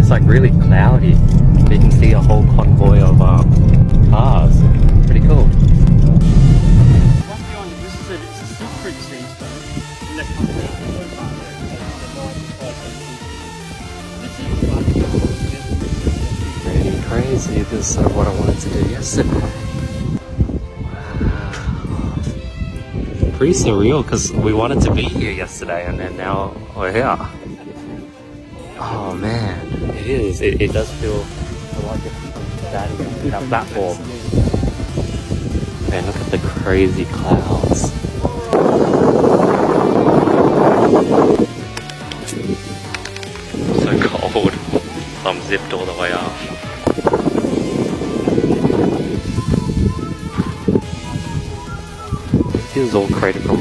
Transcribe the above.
it's like really cloudy. You can see a whole convoy of cars. Pretty cool. This is a secret system in the company. Really crazy. This is what I wanted to do yesterday. Wow. Pretty surreal because we wanted to be here yesterday and then now we're here. Oh man, it is. It does feel a lot different from standing on our platform. Man, look at the crazy clouds. So cold. I'm zipped all the way up. This is all created from